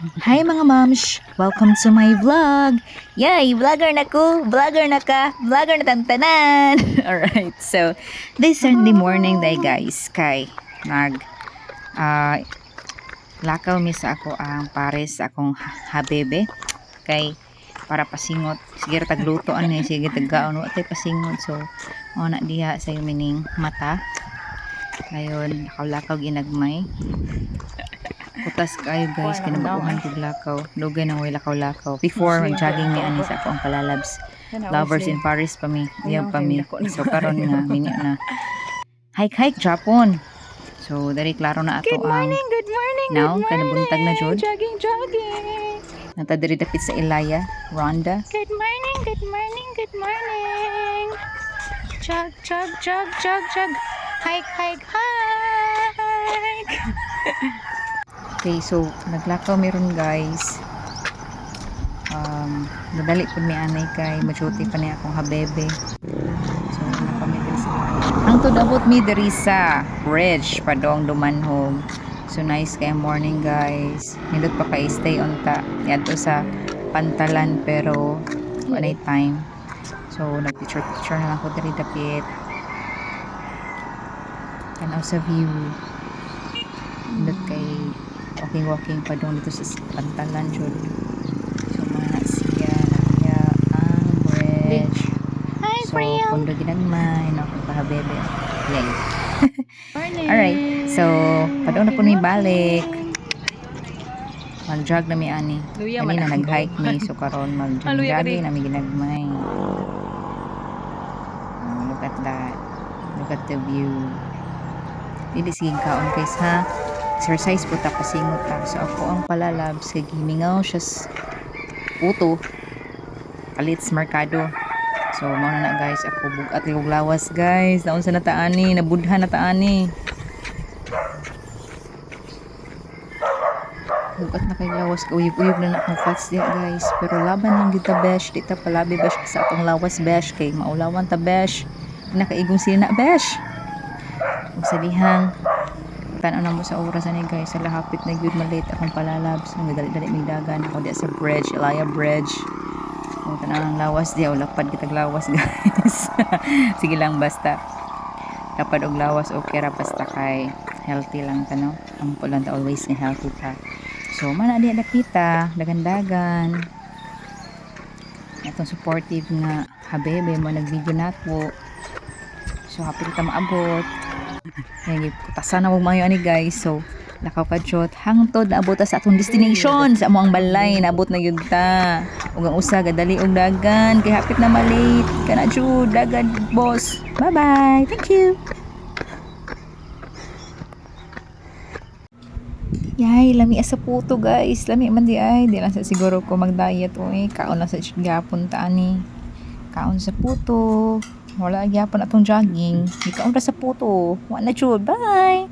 Hi mga moms! Welcome to my vlog! Yay! Vlogger na ko! Vlogger na ka! Vlogger na tantanan! Alright, so this Sunday morning day guys, kay ah, lakaw mi sa ako ang pares sa akong habebe kay para pasingot. Sige tagluto ani, sige taggaon wa tay pasingot. So mo na diha sa mining mata. Ngayon, lakaw-lakaw ginagmay. Kutas kayo guys, kinabakuhan kog lakaw. Dugay nang way lakaw-lakaw. Before mag-jogging mi ani sa akong palalabs. Lovers in Paris pa mi, diyan pa mi. So karon nga minyo na hike Japon. So dari klaro na ato ang Good morning, now kanabuntag na jud. jogging. Nata diri dapit sa Ilaya, Rhonda. Good morning. Jog. Hike. Okay, so naglakaw meron guys. Nadali po mi anay kay majuti pa niya akong habebe. So napamili sila. Ang tudabot mi diri sa bridge padong dumanhog. So nice kay morning guys. Nindot pa kay stay on ta. Yadto sa Pantalan pero wala time. So nag-picture na lang ko diri dapit. Tanaw sa view. Nindot kay walking padong dito sa Pantalan jud. So mga siya kaya ang bridge. Hi, So friend. kundo ginagmay na akong pahabebe. Yay. Morning. Alright. So padong na po mi balik. Mag-jog na mi ani. Kanina nag-hike mi so karon mag-jogging na mi ginagmay. Look at that. Look at the view. Dili sige kaon guys ha. Exercise po ta pasingot ta. So ako ang palalabs kay gimingaw siya puto. Palits merkado. So mao na guys ako bugat kay lawas guys. Naunsa na taani, nabudhan na taani. Bugat na kay lawas, uyog-uyog na akong fats diya guys. Pero laban lang kita besh, di ta palabi besh sa atong lawas besh kay maulawan ta besh. Nakaigong sina besh. Ug sabihang tanaw na mo sa oras ani guys, sa lahapit na gyud malate akong palalabs. Ang dali-dali mig dagan ako diya sa bridge, Ilaya Bridge. Ang tanang lawas diya, lapad kitag lawas guys. Sige lang basta. Lapad og lawas okay ra basta kay healthy lang ta no. Ang pulan ta always nga healthy ta. So mana diya dapita, dagan-dagan. Atong supportive nga habebe mo nag-video nato. So happy kita maabot. Ngayon, putasan na mo mayo ani guys. So, lakaw ka jot. Hangtod, naabot ta sa atong destination. Sa amuang balay, naabot na yun ta. Ug ang usa, gadali og dagan. Kay hapit na malate. Kana jud, dagan, boss. Bye-bye. Thank you. Yay, lami sa puto guys. Lami man di ay. Di lang sa siguro ko mag-diet. Uy, kaon lang sa gapon ta ani. Kaon sa puto. Wala gyapon atong jogging. Di kaon ra sa puto. Wa na jud. Bye.